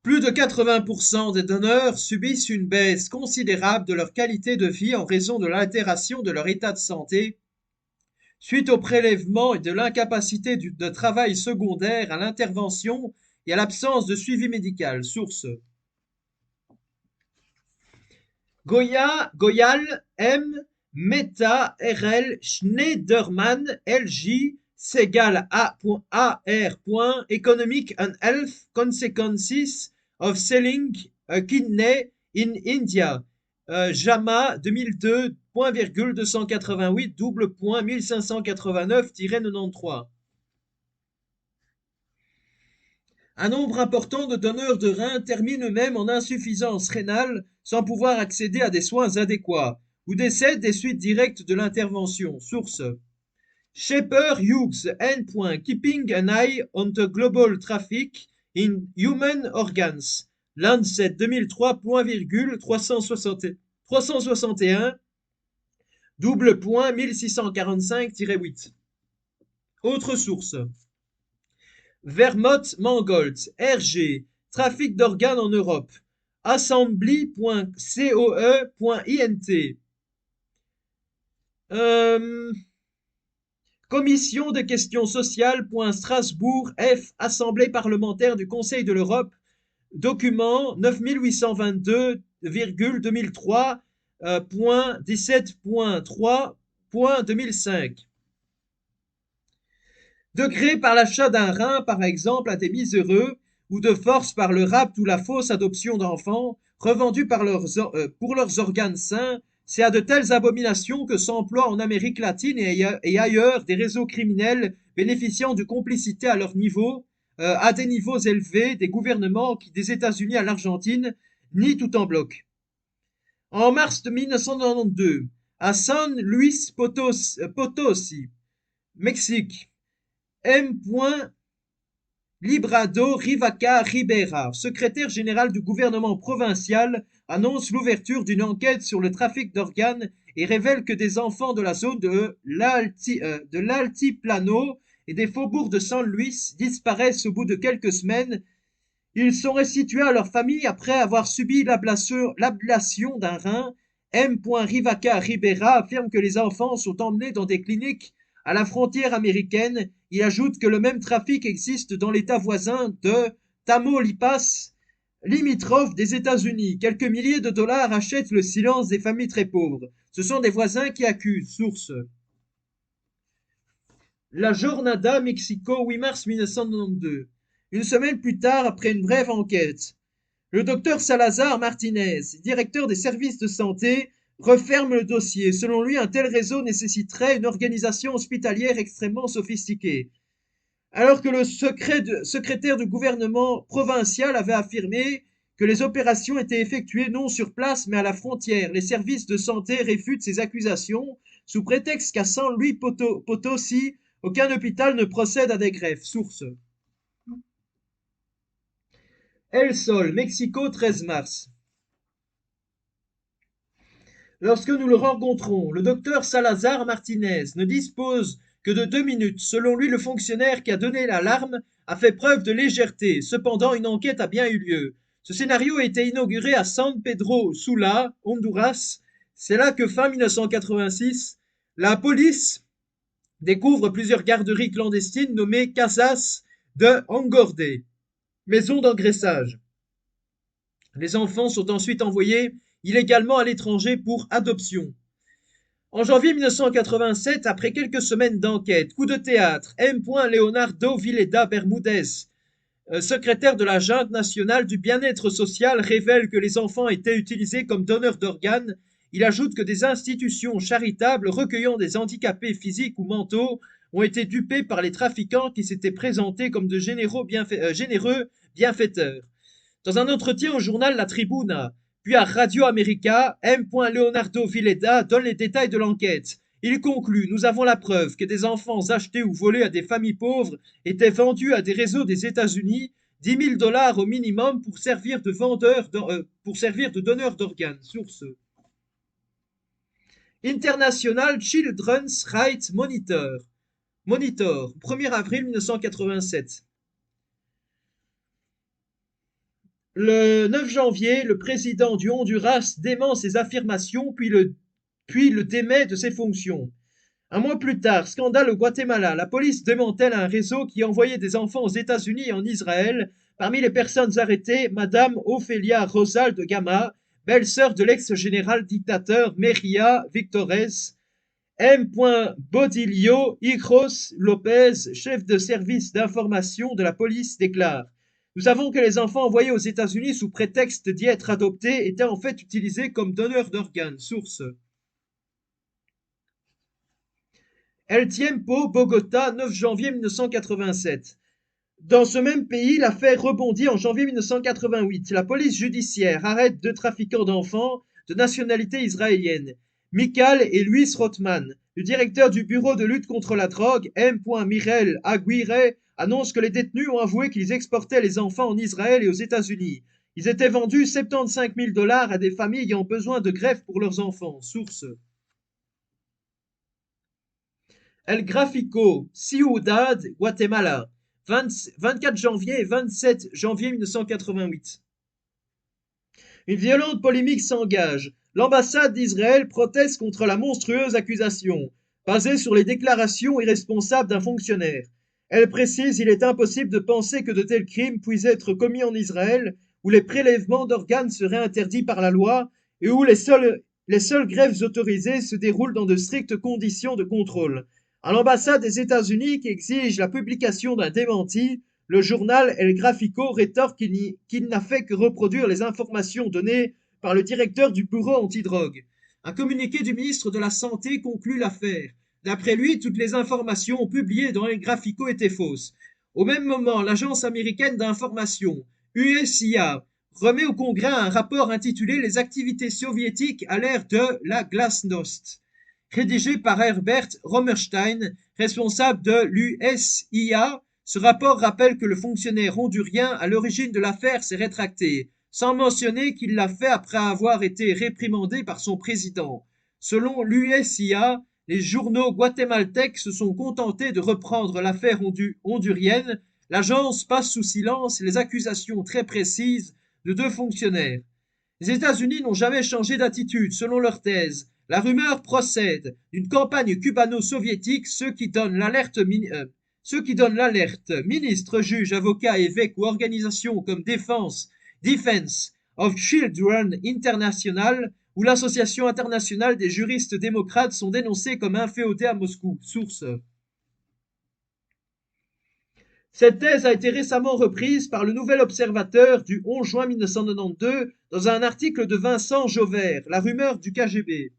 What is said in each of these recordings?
Plus de 80% des donneurs subissent une baisse considérable de leur qualité de vie en raison de l'altération de leur état de santé suite au prélèvement et de l'incapacité de travail secondaire à l'intervention et à l'absence de suivi médical. Source: Goyal, M, Meta, RL, Schneiderman, LG, Segal A.R. Economic and Health Consequences of Selling a Kidney in India. JAMA 2002, 288, 1589-93. Un nombre important de donneurs de reins terminent eux-mêmes en insuffisance rénale sans pouvoir accéder à des soins adéquats ou décèdent des suites directes de l'intervention. Source: Shaper Hughes, N. Keeping an Eye on the Global Traffic in Human Organs. Lancet 2003, 361, 1645-8. Autre source: Vermont Mangold, RG, Trafic d'organes en Europe. Assembly.coe.int. Commission des questions sociales. Strasbourg F. Assemblée parlementaire du Conseil de l'Europe. Document 9822,2003.17.3.2005. Degré par l'achat d'un rein, par exemple, à des miséreux, ou de force par le rapt ou la fausse adoption d'enfants, revendus pour leurs organes sains, c'est à de telles abominations que s'emploient en Amérique latine et ailleurs des réseaux criminels bénéficiant de complicité à des niveaux élevés, des gouvernements qui, des États-Unis à l'Argentine, nient tout en bloc. En mars de 1992, à San Luis Potosi, Mexique, M. Librado Rivaca Ribera, secrétaire général du gouvernement provincial, annonce l'ouverture d'une enquête sur le trafic d'organes et révèle que des enfants de la zone de l'Altiplano et des faubourgs de San Luis disparaissent au bout de quelques semaines. Ils sont restitués à leur famille après avoir subi l'ablation d'un rein. M. Rivaca Ribera affirme que les enfants sont emmenés dans des cliniques à la frontière américaine. Il ajoute que le même trafic existe dans l'État voisin de Tamaulipas, limitrophe des États-Unis. Quelques milliers de dollars achètent le silence des familles très pauvres. Ce sont des voisins qui accusent. Source: La Jornada, Mexico, 8 mars 1992. Une semaine plus tard, après une brève enquête, le docteur Salazar Martinez, directeur des services de santé, referme le dossier. Selon lui, un tel réseau nécessiterait une organisation hospitalière extrêmement sophistiquée. Alors que le secrétaire du gouvernement provincial avait affirmé que les opérations étaient effectuées non sur place mais à la frontière, les services de santé réfutent ces accusations sous prétexte qu'à San Luis Potosi, aucun hôpital ne procède à des greffes. Source: El Sol, Mexico, 13 mars. Lorsque nous le rencontrons, le docteur Salazar Martinez ne dispose que de 2 minutes. Selon lui, le fonctionnaire qui a donné l'alarme a fait preuve de légèreté. Cependant, une enquête a bien eu lieu. Ce scénario a été inauguré à San Pedro Sula, Honduras. C'est là que, fin 1986, la police découvre plusieurs garderies clandestines nommées Casas de Engordé, maison d'engraissage. Les enfants sont ensuite envoyés illégalement à l'étranger pour adoption. En janvier 1987, après quelques semaines d'enquête, coup de théâtre, M. Leonardo Villeda Bermudez, secrétaire de la Junte nationale du bien-être social, révèle que les enfants étaient utilisés comme donneurs d'organes. Il ajoute que des institutions charitables recueillant des handicapés physiques ou mentaux ont été dupées par les trafiquants qui s'étaient présentés comme de généreux bienfaiteurs. Dans un entretien au journal La Tribuna, puis à Radio America, M. Leonardo Villeda donne les détails de l'enquête. Il conclut: Nous avons la preuve que des enfants achetés ou volés à des familles pauvres étaient vendus à des réseaux des États-Unis, 10 000 $ au minimum pour servir de donneurs d'organes. Source: International Children's Rights Monitor. 1er avril 1987. Le 9 janvier, le président du Honduras dément ses affirmations puis le démet de ses fonctions. Un mois plus tard, scandale au Guatemala, la police démantèle un réseau qui envoyait des enfants aux États-Unis et en Israël. Parmi les personnes arrêtées, Madame Ofelia Rosal de Gama, belle-sœur de l'ex-général dictateur Mejía Victorés, M. Bodilio Hijos Lopez, chef de service d'information de la police, déclare: Nous savons que les enfants envoyés aux États-Unis sous prétexte d'y être adoptés étaient en fait utilisés comme donneurs d'organes. Source: El Tiempo, Bogota, 9 janvier 1987. Dans ce même pays, l'affaire rebondit en janvier 1988. La police judiciaire arrête deux trafiquants d'enfants de nationalité israélienne, Michael et Luis Rothman. Le directeur du bureau de lutte contre la drogue, M. Mirel Aguirre, annonce que les détenus ont avoué qu'ils exportaient les enfants en Israël et aux États-Unis. Ils étaient vendus 75 000 $ à des familles ayant besoin de greffes pour leurs enfants. Source: El Gráfico, Ciudad, Guatemala, 24 janvier et 27 janvier 1988. Une violente polémique s'engage. L'ambassade d'Israël proteste contre la monstrueuse accusation, basée sur les déclarations irresponsables d'un fonctionnaire. Elle précise qu'il est impossible de penser que de tels crimes puissent être commis en Israël, où les prélèvements d'organes seraient interdits par la loi et où les seules greffes autorisées se déroulent dans de strictes conditions de contrôle. À l'ambassade des États-Unis qui exige la publication d'un démenti, le journal El Gráfico rétorque qu'il n'a fait que reproduire les informations données par le directeur du bureau antidrogue. Un communiqué du ministre de la Santé conclut l'affaire. D'après lui, toutes les informations publiées dans El Gráfico étaient fausses. Au même moment, l'agence américaine d'information, USIA, remet au Congrès un rapport intitulé Les activités soviétiques à l'ère de la glasnost, rédigé par Herbert Romerstein, responsable de l'USIA. Ce rapport rappelle que le fonctionnaire hondurien à l'origine de l'affaire s'est rétracté, sans mentionner qu'il l'a fait après avoir été réprimandé par son président. Selon l'USIA, les journaux guatémaltèques se sont contentés de reprendre l'affaire hondurienne. L'agence passe sous silence les accusations très précises de deux fonctionnaires. Les États-Unis n'ont jamais changé d'attitude, selon leur thèse. La rumeur procède d'une campagne cubano-soviétique, ceux qui donnent l'alerte, ministres, juges, avocats, évêques ou organisations comme Defense of Children International ou l'Association internationale des juristes démocrates sont dénoncés comme inféodés à Moscou. Source: Cette thèse a été récemment reprise par le Nouvel Observateur du 11 juin 1992 dans un article de Vincent Jauvert, La rumeur du KGB.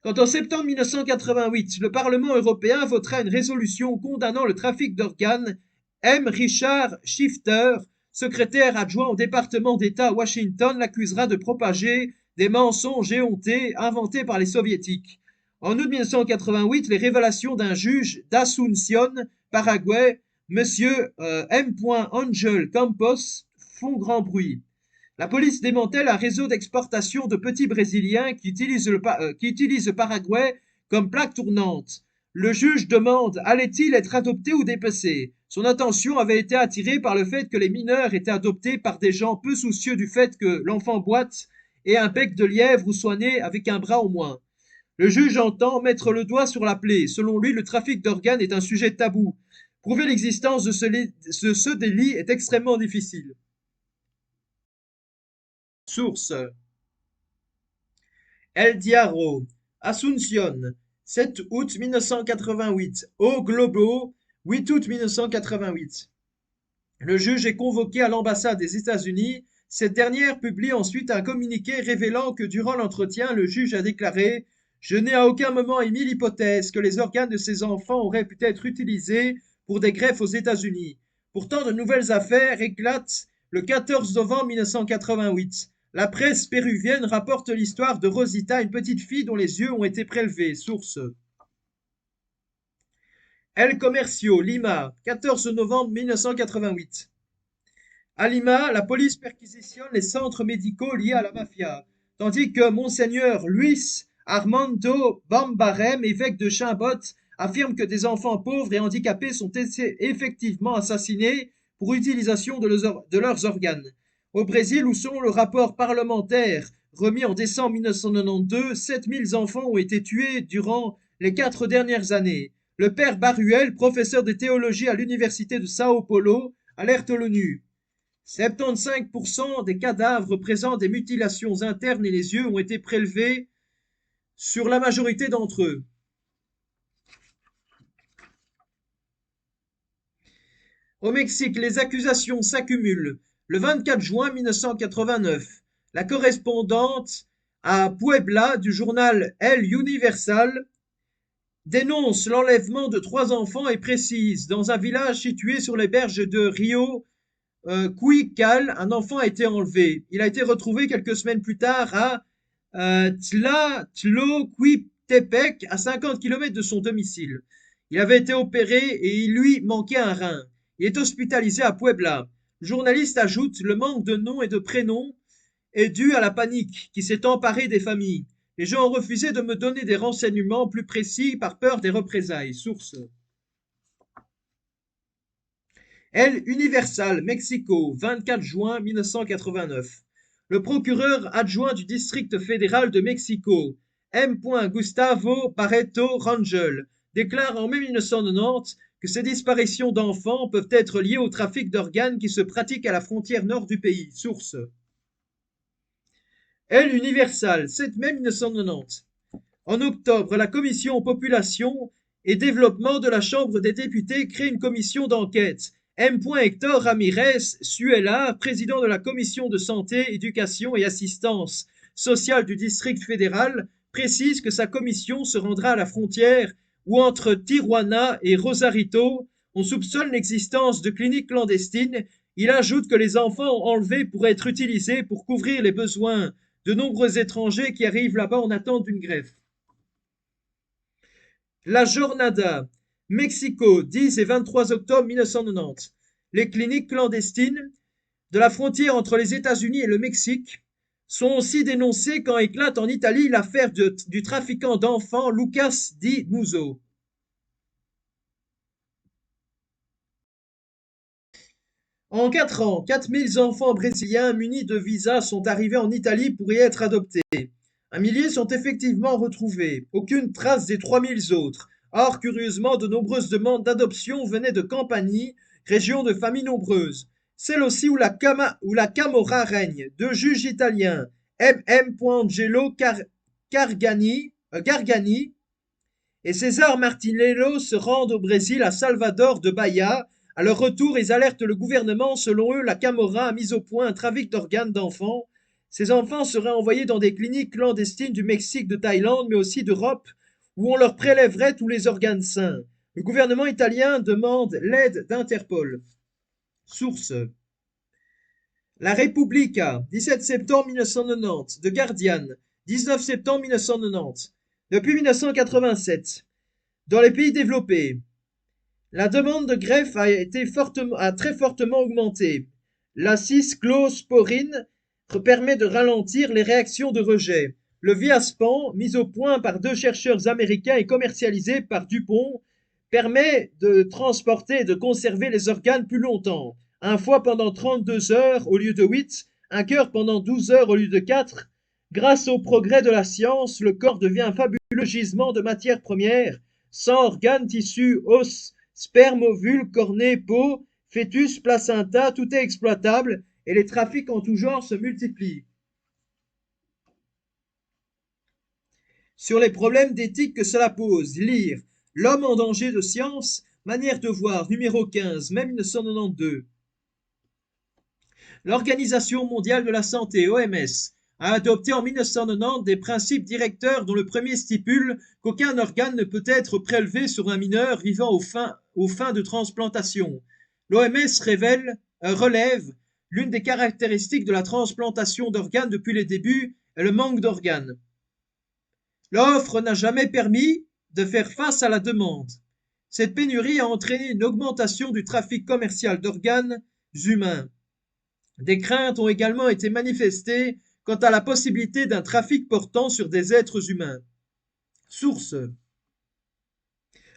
Quand en septembre 1988, le Parlement européen votera une résolution condamnant le trafic d'organes, M. Richard Shifter, secrétaire adjoint au département d'État à Washington, l'accusera de propager des mensonges éhontés inventés par les soviétiques. En août 1988, les révélations d'un juge d'Asunción, Paraguay, M. M. Ángel Campos, font grand bruit. La police démantèle un réseau d'exportation de petits Brésiliens qui utilisent le Paraguay comme plaque tournante. Le juge demande: allait-il être adopté ou dépecé? Son attention avait été attirée par le fait que les mineurs étaient adoptés par des gens peu soucieux du fait que l'enfant boite ait un bec de lièvre ou soit né avec un bras au moins. Le juge entend mettre le doigt sur la plaie. Selon lui, le trafic d'organes est un sujet tabou. Prouver l'existence de ce délit est extrêmement difficile. Source: El Diario, Asunción, 7 août 1988. O Globo, 8 août 1988. Le juge est convoqué à l'ambassade des États-Unis. Cette dernière publie ensuite un communiqué révélant que durant l'entretien, le juge a déclaré: Je n'ai à aucun moment émis l'hypothèse que les organes de ces enfants auraient pu être utilisés pour des greffes aux États-Unis. Pourtant, de nouvelles affaires éclatent le 14 novembre 1988. La presse péruvienne rapporte l'histoire de Rosita, une petite fille dont les yeux ont été prélevés. Source: El Comercio, Lima, 14 novembre 1988. À Lima, la police perquisitionne les centres médicaux liés à la mafia, tandis que Monseigneur Luis Armando Bambarem, évêque de Chimbote, affirme que des enfants pauvres et handicapés sont effectivement assassinés pour utilisation de leurs organes. Au Brésil, où selon le rapport parlementaire remis en décembre 1992, 7000 enfants ont été tués durant les 4 dernières années. Le père Baruel, professeur de théologie à l'université de Sao Paulo, alerte l'ONU. 75% des cadavres présentent des mutilations internes et les yeux ont été prélevés sur la majorité d'entre eux. Au Mexique, les accusations s'accumulent. Le 24 juin 1989, la correspondante à Puebla du journal El Universal dénonce l'enlèvement de 3 enfants et précise: dans un village situé sur les berges de Rio Cuical, un enfant a été enlevé. Il a été retrouvé quelques semaines plus tard à Tlatlauquitepec, à 50 km de son domicile. Il avait été opéré et il lui manquait un rein. Il est hospitalisé à Puebla. Le journaliste ajoute: le manque de nom et de prénom est dû à la panique qui s'est emparée des familles. Les gens ont refusé de me donner des renseignements plus précis par peur des représailles. Source: El Universal, Mexico, 24 juin 1989. Le procureur adjoint du district fédéral de Mexico, M. Gustavo Barreto Rangel, déclare en mai 1990 que ces disparitions d'enfants peuvent être liées au trafic d'organes qui se pratique à la frontière nord du pays. Source: El Universal, 7 mai 1990. En octobre, la commission Population et Développement de la Chambre des députés crée une commission d'enquête. M. Hector Ramirez Suela, président de la commission de santé, éducation et assistance sociale du district fédéral, précise que sa commission se rendra à la frontière où entre Tijuana et Rosarito, on soupçonne l'existence de cliniques clandestines. Il ajoute que les enfants enlevés pourraient être utilisés pour couvrir les besoins de nombreux étrangers qui arrivent là-bas en attente d'une greffe. La Jornada, Mexico, 10 et 23 octobre 1990. Les cliniques clandestines de la frontière entre les États-Unis et le Mexique sont aussi dénoncées quand éclate en Italie l'affaire du trafiquant d'enfants Lucas Di Muso. En 4 ans, 4000 enfants brésiliens munis de visas sont arrivés en Italie pour y être adoptés. Un millier sont effectivement retrouvés, aucune trace des 3000 autres. Or, curieusement, de nombreuses demandes d'adoption venaient de Campanie, région de familles nombreuses. Celle aussi où la Camorra règne. Deux juges italiens, M. Angelo Gargani et César Martinello, se rendent au Brésil à Salvador de Bahia. À leur retour, ils alertent le gouvernement. Selon eux, la Camorra a mis au point un trafic d'organes d'enfants. Ces enfants seraient envoyés dans des cliniques clandestines du Mexique, de Thaïlande, mais aussi d'Europe, où on leur prélèverait tous les organes sains. Le gouvernement italien demande l'aide d'Interpol. Source: La Repubblica, 17 septembre 1990, The Guardian, 19 septembre 1990. Depuis 1987, dans les pays développés, la demande de greffe a très fortement augmenté. La cyclosporine permet de ralentir les réactions de rejet. Le Viaspan, mis au point par 2 chercheurs américains et commercialisé par DuPont, permet de transporter et de conserver les organes plus longtemps. Un foie pendant 32 heures au lieu de 8, un cœur pendant 12 heures au lieu de 4. Grâce au progrès de la science, le corps devient un fabuleux gisement de matières premières. Sang, organes, tissus, os, sperme, ovules, cornée, peau, fœtus, placenta, tout est exploitable et les trafics en tout genre se multiplient. Sur les problèmes d'éthique que cela pose, lire L'homme en danger de science, manière de voir, numéro 15, mai 1992. L'Organisation mondiale de la santé, OMS, a adopté en 1990 des principes directeurs dont le premier stipule qu'aucun organe ne peut être prélevé sur un mineur vivant aux fins de transplantation. L'OMS relève l'une des caractéristiques de la transplantation d'organes depuis les débuts est le manque d'organes. L'offre n'a jamais permis de faire face à la demande. Cette pénurie a entraîné une augmentation du trafic commercial d'organes humains. Des craintes ont également été manifestées quant à la possibilité d'un trafic portant sur des êtres humains. Source: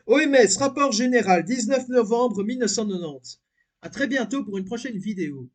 OMS, rapport général, 19 novembre 1990. À très bientôt pour une prochaine vidéo.